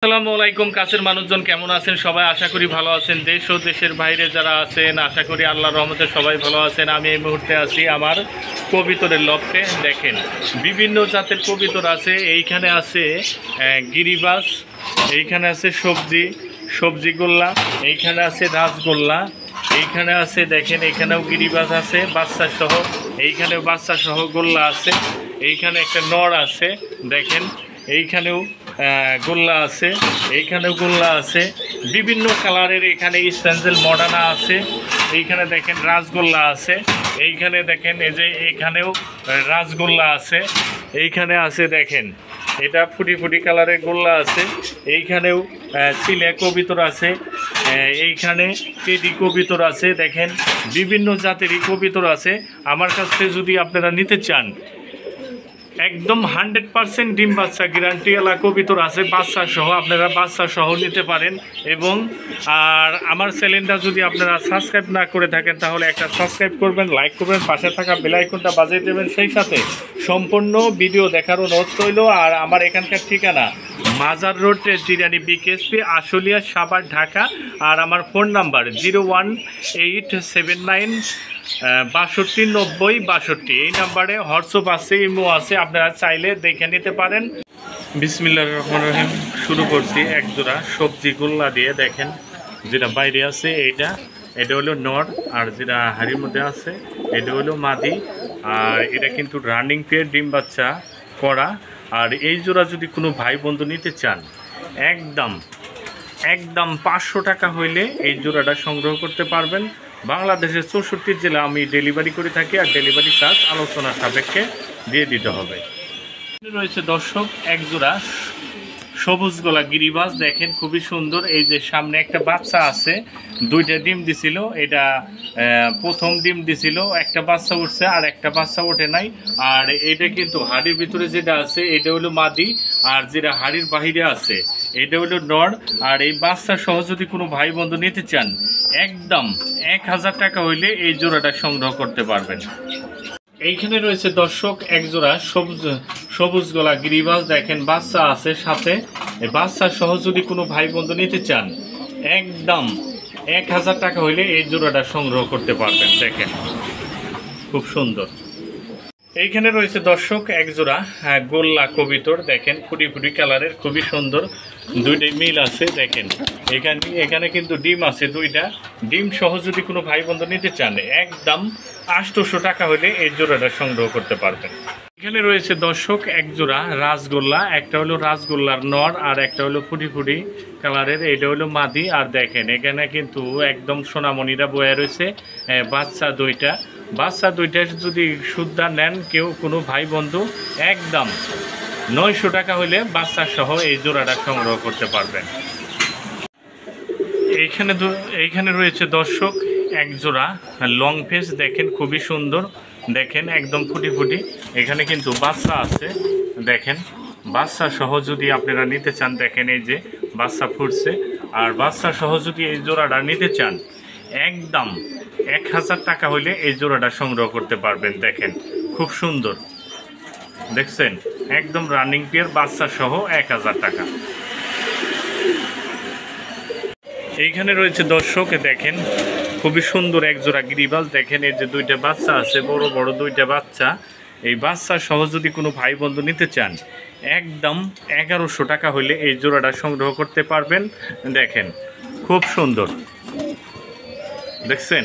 আসসালামু আলাইকুম। কাছের মানুষজন কেমন আছেন? সবাই আশা করি ভালো আছেন। দেশ ও দেশের বাইরে যারা আছেন আশা করি আল্লাহর রহমতে সবাই ভালো আছেন। আমি এই মুহূর্তে আছি আমার কবিতরের লফটে। দেখেন বিভিন্ন জাতের কবিতর আছে। এইখানে আছে গিরিবাজ, এইখানে আছে সবজি গোল্লা, এইখানে আছে রাজগোল্লা, এইখানে আছে দেখেন এখানেও গিরিবাজ আছে বাচ্চা সহ, এইখানেও বাচ্চা সহ গোল্লা আছে, এইখানে একটা নর আছে দেখেন, এইখানেও গোল্লা আছে, এইখানেও গোল্লা আছে, বিভিন্ন কালারের এখানে স্ট্যান্ডেল মডার্না আছে, এইখানে দেখেন রাজগোল্লা আছে, এইখানে দেখেন এই যে এখানেও রাজগোল্লা আছে, এইখানে আছে দেখেন এটা ফুটি ফুটি কালারের গোল্লা আছে, এইখানেও চিলে কবিতর আছে, এইখানে টেডি কবিতর আছে। দেখেন বিভিন্ন জাতেরই কবিতর আছে। আমার কাছে যদি আপনারা নিতে চান একদম 100% ডিম বাচ্চা গ্যারান্টিওয়ালা কবিতর আছে বাচ্চা সহ, আপনারা বাচ্চা সহ নিতে পারেন। এবং আর আমার চ্যানেলটা যদি আপনারা সাবস্ক্রাইব না করে থাকেন তাহলে একটা সাবস্ক্রাইব করবেন, লাইক করবেন, পাশে থাকা বেল আইকনটা বাজিয়ে দেবেন, সেই সাথে সম্পূর্ণ ভিডিও দেখার অনুরোধ রইল। আর আমার এখানকার ঠিকানা মাজার রোড জিরানি বিকেএসপি আশুলিয়া সাভার ঢাকা। আর আমার ফোন নাম্বার 01879 62 90 62। এই নাম্বারে হোয়াটসঅ্যাপ আছে, ইমো আছে, আপনারা চাইলে দেখে নিতে পারেন। বিসমিল্লাহির রহমানির রহিম। শুরু করছি একজোড়া সবজি গোল্লা দিয়ে। দেখেন যেটা বাইরে আছে এটা হলো নর, আর যেটা হাড়ির মধ্যে আছে এটা হলো মাদি। আর এটা কিন্তু রানিং পেয়ার, ডিম বাচ্চা করা। আর এই জোড়া যদি কোনো ভাই বন্ধু নিতে চান একদম 500 টাকা হইলে এই জোড়াটা সংগ্রহ করতে পারবেন। বাংলাদেশের 64 জেলা আমি ডেলিভারি করে থাকি, আর ডেলিভারি চার্জ আলোচনা সাপেক্ষে দিয়ে দিতে হবে। রয়েছে দর্শক একজোড়া সবুজ গলা গিরিবাজ। দেখেন খুবই সুন্দর। এই যে সামনে একটা বাচ্চা আছে, দুইটা ডিম দিছিল, এটা প্রথম ডিম দিছিল, একটা বাচ্চা উঠছে আর একটা বাচ্চা ওঠে নাই। আর এটা কিন্তু হাড়ির ভিতরে যেটা আছে এটা হলো মাদি, আর যেটা হাড়ির বাহিরে আছে এটা হলো নর। আর এই বাচ্চা সহ যদি কোনো ভাই বন্ধু নিতে চান একদম 1000 টাকা হইলে এই জোড়াটা সংগ্রহ করতে পারবেন। এইখানে রয়েছে দর্শক একজোড়া সবুজ গলা গিরিবাজ। দেখেন বাচ্চা আছে সাথে, বাচ্চা সহ যদি কোনো ভাই বন্ধু নিতে চান একদম 1000 টাকা হইলে এই জোড়াটা সংগ্রহ করতে পারবেন। দেখেন খুব সুন্দর। এইখানে রয়েছে দর্শক একজোড়া গোল্লা কবিতর। দেখেন ফুটি ফুটি কালারের, খুবই সুন্দর, দুইটাই মিল আছে। দেখেন এখানে কিন্তু ডিম আছে, দুইটা ডিম সহ যদি কোনো ভাই বন্ধু নিতে চান একদম 800 টাকা হলে এই জোড়াটা সংগ্রহ করতে পারবেন। এখানে রয়েছে দর্শক একজোড়া রাজগোল্লা, একটা হলো রাজগোল্লার নর আর একটা হলো ফুটি ফুটি কালারের, এটা হলো মাদি। আর দেখেন এখানে কিন্তু একদম সোনামণিরা বয়ে রয়েছে, বাচ্চা দুইটা যদি সুদ্ধা নেন কেউ কোনো ভাই বন্ধু একদম 900 টাকা হলে বাচ্চা সহ এই জোড়াটা সংগ্রহ করতে পারবেন। এইখানে রয়েছে দর্শক একজোড়া লং ফেস। দেখেন খুবই সুন্দর, দেখেন একদম ফুটি ফুটি। এখানে কিন্তু বাচ্চা আছে, দেখেন বাচ্চা সহ যদি আপনারা নিতে চান, দেখেন এই যে বাচ্চা ফুটছে। আর বাচ্চা সহ যদি এই জোড়াটা নিতে চান একদম 1000 টাকা হইলে এই জোড়াটা সংগ্রহ করতে পারবেন। দেখেন খুব সুন্দর, দেখছেন একদম রানিং পেয়ার বাচ্চা সহ 1000 টাকা। এইখানে রয়েছে দর্শক দেখেন খুবই সুন্দর একজোড়া গিরিবাজ। দেখেন এই যে দুইটা বাচ্চা আছে, বড় বড় দুইটা বাচ্চা। এই বাচ্চা সহ যদি কোনো ভাই বন্ধু নিতে চান একদম 1100 টাকা হইলে এই জোড়াটা সংগ্রহ করতে পারবেন। দেখেন খুব সুন্দর, দেখছেন।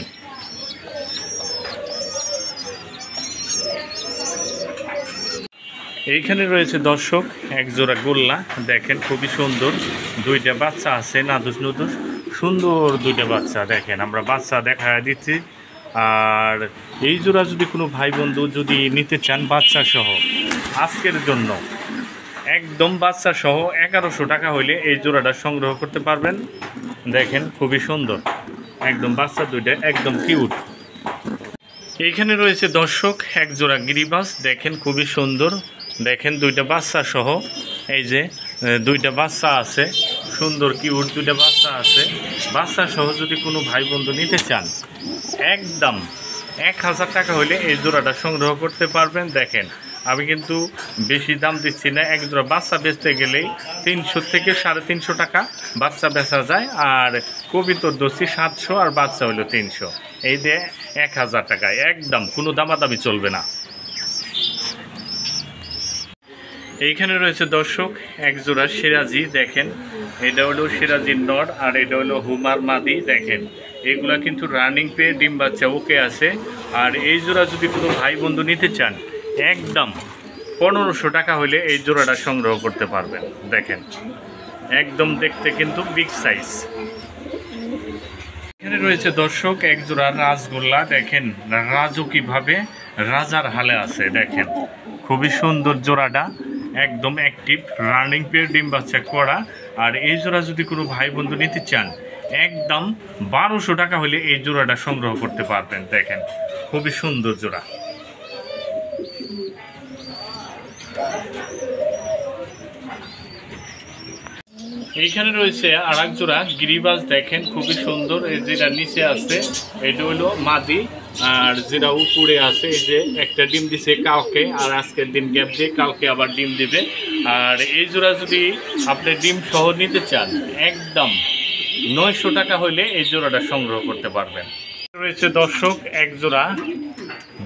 এইখানে রয়েছে দর্শক একজোড়া গোল্লা। দেখেন খুবই সুন্দর, দুইটা বাচ্চা আছে, নাদুস নুদুস সুন্দর দুইটা বাচ্চা। দেখেন আমরা বাচ্চা দেখা দিচ্ছি। আর এই জোড়া যদি কোনো ভাই বন্ধু যদি নিতে চান বাচ্চা সহ আজকের জন্য একদম বাচ্চা সহ 1100 টাকা হইলে এই জোড়াটা সংগ্রহ করতে পারবেন। দেখেন খুবই সুন্দর, একদম বাচ্চা দুইটা একদম কিউট। এইখানে রয়েছে দর্শক একজোড়া গিরিবাজ। দেখেন খুবই সুন্দর, দেখেন দুইটা বাচ্চা সহ, এই যে দুইটা বাচ্চা আছে, সুন্দর কিউট দুইটা বাচ্চা আছে। বাচ্চা সহ যদি কোনো ভাই বন্ধু নিতে চান একদম 1000 টাকা হলে এই জোড়াটা সংগ্রহ করতে পারবেন। দেখেন আমি কিন্তু বেশি দাম দিচ্ছি না। এক জোড়া বাচ্চা বেচতে গেলেই 300 থেকে 350 টাকা বাচ্চা বেচা যায়, আর কবিতর দোষী 700 আর বাচ্চা হলো 300, এই দিয়ে 1000 টাকায় একদম কোনো দামাদামি চলবে না। এইখানে রয়েছে দর্শক এক জোড়া সিরাজি, দেখেন এটা হলো সিরাজির নর আর এটা হলো হুমার মাদি। দেখেন এগুলা কিন্তু রানিং পেয়ে ডিম বাচ্চা ওকে আছে। আর এই জোড়া যদি কোনো ভাই বন্ধু নিতে চান একদম 1500 টাকা হলে এই জোড়াটা সংগ্রহ করতে পারবেন। দেখেন একদম দেখতে কিন্তু বিগ সাইজ। এখানে রয়েছে দর্শক এক জোড়া রাজগোল্লা, দেখেন রাজু কিভাবে রাজার হালে আছে। দেখেন খুবই সুন্দর জোড়াটা, একদম অ্যাক্টিভ, রানিং পেয়ে ডিম বাচ্চা করা। আর এই জোড়া যদি কোনো ভাই বন্ধু নিতে চান একদম 1200 টাকা হলে এই জোড়াটা সংগ্রহ করতে পারবেন। দেখেন খুবই সুন্দর জোড়া। এইখানে রয়েছে আর এক জোড়া গিরিবাজ, দেখেন খুবই সুন্দর। এই যেটা নিচে আছে এটা হলো মাদি, আর যেটা উপরে আছে এই যে একটা ডিম দিছে কালকে, আর আজকের দিন গ্যাপ দিয়ে কালকে আবার ডিম দিবে। আর এই জোড়া যদি আপনি ডিম সহ নিতে চান একদম 900 টাকা হলে এই জোড়াটা সংগ্রহ করতে পারবেন। রয়েছে দর্শক এক জোড়া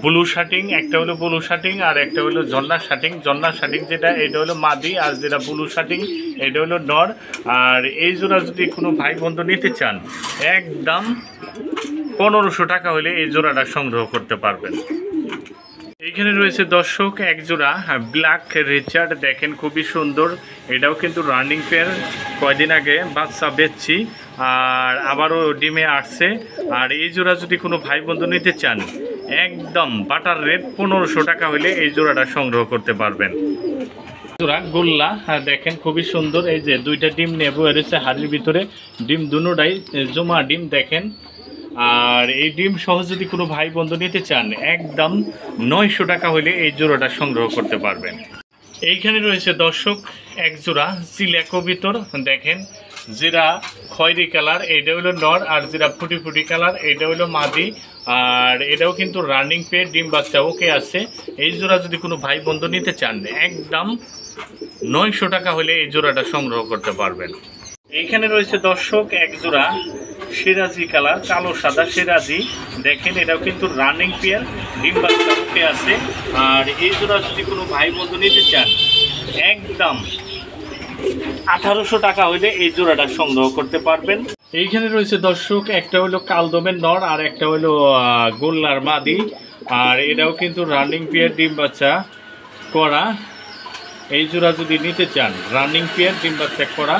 ব্লু শার্টিং, একটা হলো ব্লু শার্টিং আর একটা হলো ঝর্ণা শার্টিং। ঝর্ণা শার্টিং যেটা এটা হলো মাদি, আর যেটা ব্লু শার্টিং এটা হলো নর। আর এই জোড়া যদি কোনো ভাই বন্ধু নিতে চান একদম 1500 টাকা হলে এই জোড়াটা সংগ্রহ করতে পারবেন। এইখানে রয়েছে দর্শক এক জোড়া ব্ল্যাক রিচার্ড, দেখেন খুবই সুন্দর। এটাও কিন্তু রানিং পেয়ার, কয়দিন আগে বাচ্চা বেচছি আর আবারও ডিমে আসছে। আর এই জোড়া যদি কোনো ভাই বন্ধু নিতে চান একদম বাটার রেট 1500 টাকা হলে এই জোড়াটা সংগ্রহ করতে পারবেন। জোড়া গোল্লা, দেখেন খুবই সুন্দর। এই যে দুইটা ডিম নেব এসেছে হাড়ির ভিতরে, ডিম দুটোটাই জমা ডিম দেখেন। আর এই ডিম সহ যদি কোনো ভাই বন্ধু নিতে চান একদম 900 টাকা হলে এই জোড়াটা সংগ্রহ করতে পারবেন। এইখানে রয়েছে দর্শক এক জোড়া চিলা কবিতর, দেখেন যেটা খয়েরি কালার এটা হলো নর, আর যেটা ফুটি ফুটি কালার এটা হলো মাদি। আর এটাও কিন্তু রানিং পেয়ে ডিম বাচ্চা ওকে আছে। এই জোড়া যদি কোনো ভাই বন্ধু নিতে চান একদম 900 টাকা হলে এই জোড়াটা সংগ্রহ করতে পারবেন। এইখানে রয়েছে দর্শক এক জোড়া সিরাজি কালার, কালো সাদা সিরাজি, দেখেন এটাও কিন্তু রানিং পেয়ার ডিম বাচ্চা ওকে আছে। আর এই জোড়া যদি কোনো ভাই বন্ধু নিতে চান একদম 1800 টাকা হইলে এই জোড়াটা সংগ্রহ করতে পারবেন। এইখানে রয়েছে দর্শক একটা হলো কালদমের নর আর একটা হলো গোল্লার মাদি। আর এটাও কিন্তু রানিং পেয়ার ডিম বাচ্চা করা। এই জোড়া যদি নিতে চান রানিং পেয়ার ডিম বাচ্চা করা,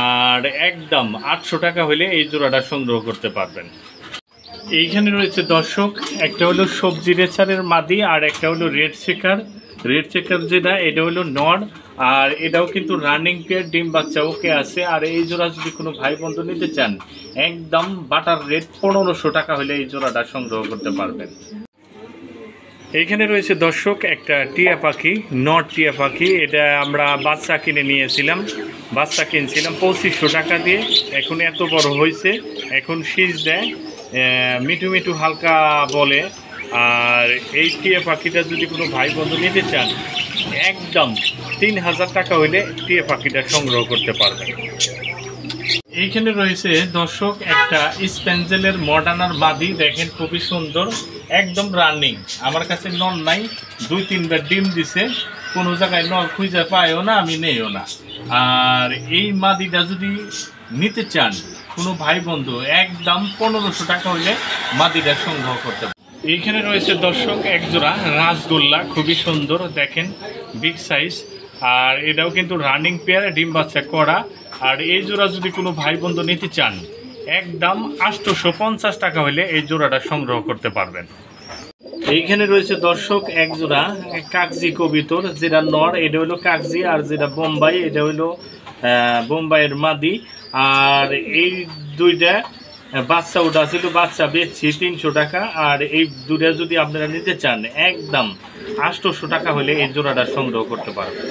আর একদম 800 টাকা হলে এই জোড়াটা সংগ্রহ করতে পারবেন। এইখানে রয়েছে দর্শক একটা হলো সবজি রেচারের মাদি আর একটা হলো রেড চেকার। রেড চেকার যেটা এটা হলো নর, আর এটাও কিন্তু রানিং পেয়ার ডিম বাচ্চা ওকে আছে। আর এই জোড়া যদি কোনো ভাই বন্ধু নিতে চান একদম বাটার রেট 1500 টাকা হলে এই জোড়াটা সংগ্রহ করতে পারবেন। এইখানে রয়েছে দর্শক একটা টিয়া পাখি, নর টিয়া পাখি। এটা আমরা বাচ্চা কিনে নিয়েছিলাম, বাচ্চা কিনছিলাম 2500 টাকা দিয়ে। এখন এত বড় হয়েছে, এখন শীষ দেয়, মিঠু মিঠু হালকা বলে। আর এই টিয়া পাখিটা যদি কোনো ভাই বন্ধু নিতে চান একদম 3000 টাকা হইলে টিয়া পাখিটা সংগ্রহ করতে পারবেন। এইখানে রয়েছে দর্শক একটা স্প্যাঞ্জেলের মডার্নার মাদি, দেখেন খুবই সুন্দর, একদম রানিং। আমার কাছে নর নাই, 2-3বার ডিম দিছে, কোনো জায়গায় নর খুঁজে পায়ও না, আমি নেইও না। আর এই মাদিটা যদি নিতে চান কোনো ভাই বন্ধু একদম 1500 টাকা হইলে মাদিটা সংগ্রহ করতে পারবেন। এইখানে রয়েছে দর্শক এক জোড়া রাজগোল্লা, খুবই সুন্দর, দেখেন বিগ সাইজ। আর এটাও কিন্তু রানিং পেয়ার ডিম বাচ্চা করা। আর এই জোড়া যদি কোনো ভাই বন্ধু নিতে চান একদম 850 টাকা হলে এই জোড়াটা সংগ্রহ করতে পারবেন। এইখানে রয়েছে দর্শক এক জোড়া কাগজি কবিতর, যেটা নর এটা হলো কাগজি, আর যেটা বোম্বাই এটা হলো বোম্বাইয়ের মাদি। আর এই দুইটা বাচ্চা ওটা ছিল, বাচ্চা বেচছি 300 টাকা। আর এই দুটা যদি আপনারা নিতে চান একদম 800 টাকা হলে এই জোড়াটা সংগ্রহ করতে পারবেন।